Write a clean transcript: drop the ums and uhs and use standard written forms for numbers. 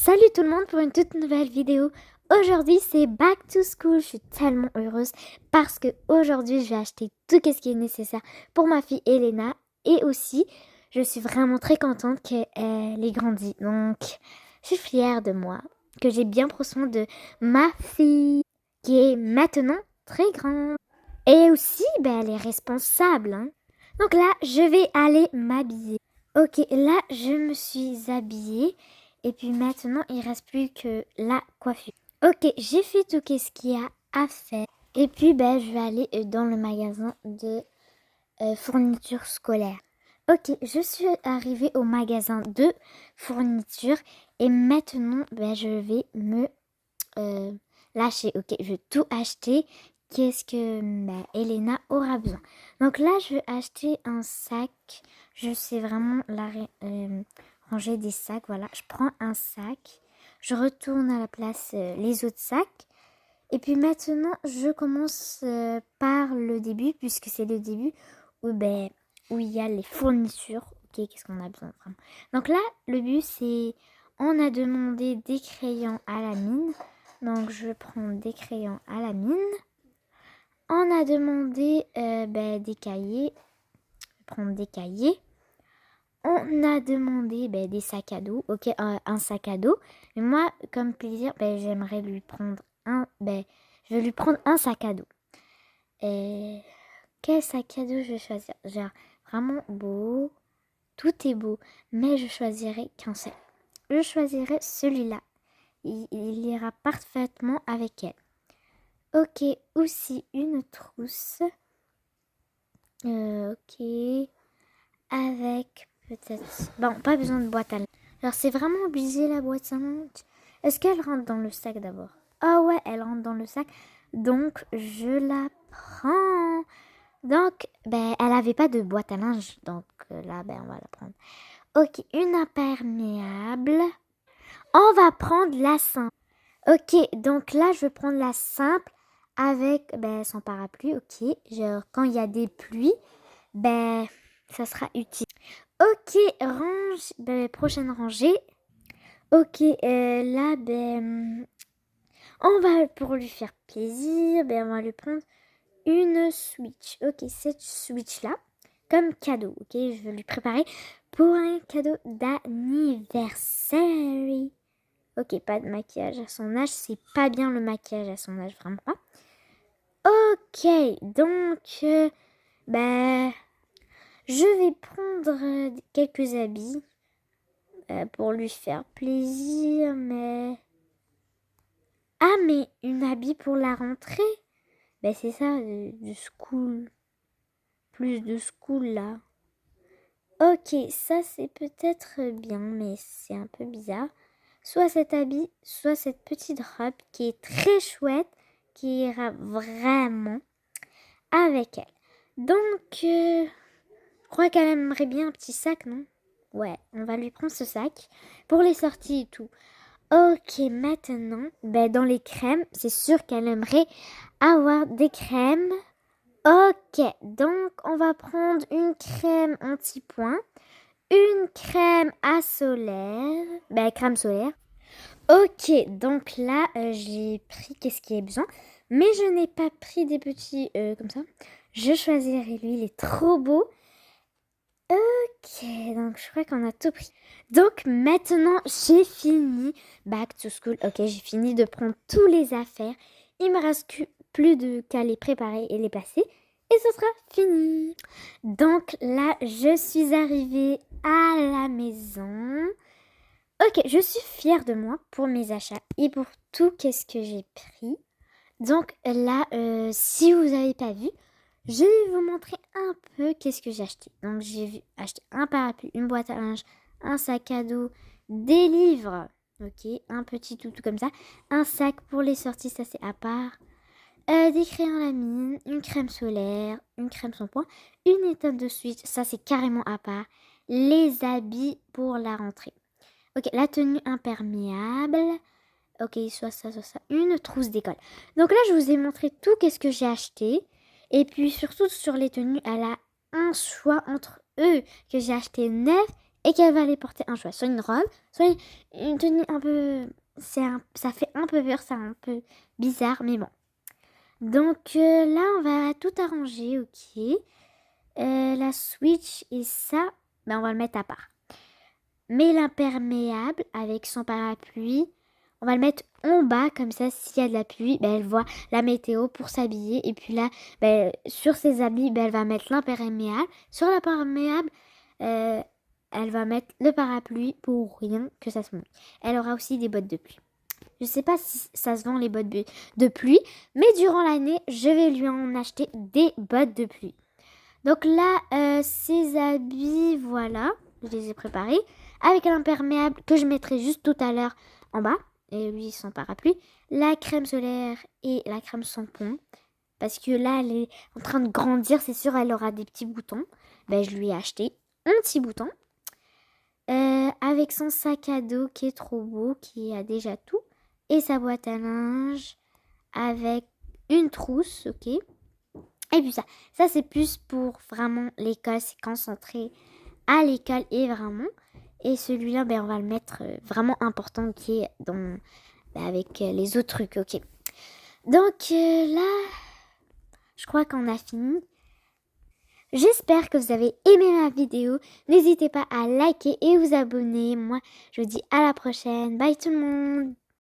Salut tout le monde pour une toute nouvelle vidéo. Aujourd'hui c'est Back to School. Je suis tellement heureuse parce que aujourd'hui je vais acheter tout ce qui est nécessaire pour ma fille Elena. Et aussi je suis vraiment très contente qu'elle ait grandi. Donc je suis fière de moi, que j'ai bien pris soin de ma fille qui est maintenant très grande. Et aussi elle est responsable, hein. Donc là je vais aller m'habiller. Ok, là je me suis habillée. Et puis maintenant, il reste plus que la coiffure. Ok, j'ai fait tout ce qu'il y a à faire. Et puis, je vais aller dans le magasin de fournitures scolaires. Ok, je suis arrivée au magasin de fournitures. Et maintenant, je vais me lâcher. Ok, je vais tout acheter. Qu'est-ce que Elena aura besoin. Donc là, je vais acheter un sac. Je sais vraiment ranger des sacs. Voilà, je prends un sac. Je retourne à la place les autres sacs. Et puis maintenant, je commence par le début, puisque c'est le début où il y a les fournitures. Ok, qu'est-ce qu'on a besoin vraiment. Donc là, le but, c'est... On a demandé des crayons à la mine. Donc, je vais prendre des crayons à la mine. On a demandé des cahiers. Je vais prendre des cahiers. On a demandé des sacs à dos. Ok, un sac à dos. Mais moi, comme plaisir, j'aimerais lui prendre je vais lui prendre un sac à dos. Et quel sac à dos je vais choisir? Genre, vraiment beau. Tout est beau. Mais je choisirai qu'un seul. Je choisirai celui-là. Il ira parfaitement avec elle. Ok, aussi une trousse. Ok, avec peut-être... Bon, pas besoin de boîte à lunch. Alors, c'est vraiment obligé la boîte à lunch. Est-ce qu'elle rentre dans le sac d'abord? Ah ouais, elle rentre dans le sac. Donc, je la prends. Donc, elle avait pas de boîte à linge. Donc, là, on va la prendre. Ok, une imperméable. On va prendre la simple. Ok, donc là, je vais prendre la simple avec son parapluie. Ok, genre quand il y a des pluies, ça sera utile. Ok, prochaine rangée. Ok, là, on va, pour lui faire plaisir, on va lui prendre une Switch. Ok, cette Switch-là, comme cadeau. Ok, je vais lui préparer pour un cadeau d'anniversaire. Ok, pas de maquillage à son âge. C'est pas bien le maquillage à son âge, vraiment pas. Ok, donc, je vais prendre quelques habits pour lui faire plaisir, mais... Ah, mais une habit pour la rentrée? C'est ça, de school. Plus de school, là. Ok, ça c'est peut-être bien, mais c'est un peu bizarre. Soit cet habit, soit cette petite robe qui est très chouette, qui ira vraiment avec elle. Donc, je crois qu'elle aimerait bien un petit sac, non? Ouais, on va lui prendre ce sac pour les sorties et tout. Ok, maintenant, dans les crèmes, c'est sûr qu'elle aimerait avoir des crèmes. Ok, donc on va prendre une crème anti-point. Une crème à solaire. Crème solaire. Ok, donc là, j'ai pris qu'est-ce qui est besoin. Mais je n'ai pas pris des petits comme ça. Je choisirai lui, il est trop beau. Ok, donc je crois qu'on a tout pris. Donc maintenant, j'ai fini Back to School. Ok, j'ai fini de prendre tous les affaires. Il me reste plus qu'à les préparer et les placer. Et ce sera fini. Donc là, je suis arrivée à la maison. Ok, je suis fière de moi pour mes achats et pour tout qu'est-ce que j'ai pris. Donc là, si vous n'avez pas vu, je vais vous montrer un peu qu'est-ce que j'ai acheté. Donc j'ai acheté un parapluie, une boîte à linge, un sac à dos, des livres, ok, un petit toutou comme ça, un sac pour les sorties, ça c'est à part, des crayons à la mine, une crème solaire, une crème shampoing, une éteinte de switch, ça c'est carrément à part, les habits pour la rentrée. Ok, la tenue imperméable. Ok, soit ça, une trousse d'école. Donc là, je vous ai montré tout qu'est-ce que j'ai acheté. Et puis surtout sur les tenues, elle a un choix entre eux que j'ai acheté neuf et qu'elle va aller porter un choix, soit une robe, soit une tenue un peu... ça fait un peu peur, c'est un peu bizarre, mais bon. Donc là, on va tout arranger, ok. La Switch et ça, ben, on va le mettre à part. Mais l'imperméable avec son parapluie, on va le mettre en bas, comme ça, s'il y a de la pluie, ben, elle voit la météo pour s'habiller. Et puis là, ben, sur ses habits, ben, elle va mettre l'imperméable. Sur l'imperméable, elle va mettre le parapluie pour rien que ça se mouille. Elle aura aussi des bottes de pluie. Je sais pas si ça se vend les bottes de pluie, mais durant l'année, je vais lui en acheter des bottes de pluie. Donc là, ces habits, voilà, je les ai préparés. Avec l'imperméable que je mettrai juste tout à l'heure en bas. Et lui, son parapluie. La crème solaire et la crème shampoing. Parce que là, elle est en train de grandir, c'est sûr, elle aura des petits boutons. Ben, je lui ai acheté un petit bouton. Avec son sac à dos qui est trop beau, qui a déjà tout. Et sa boîte à linge avec une trousse, ok. Et puis ça c'est plus pour vraiment l'école, c'est concentré à l'école et vraiment. Et celui-là, ben, on va le mettre vraiment important qui est dans, ben, avec les autres trucs, ok. Donc là, je crois qu'on a fini. J'espère que vous avez aimé ma vidéo. N'hésitez pas à liker et vous abonner. Moi, je vous dis à la prochaine. Bye tout le monde.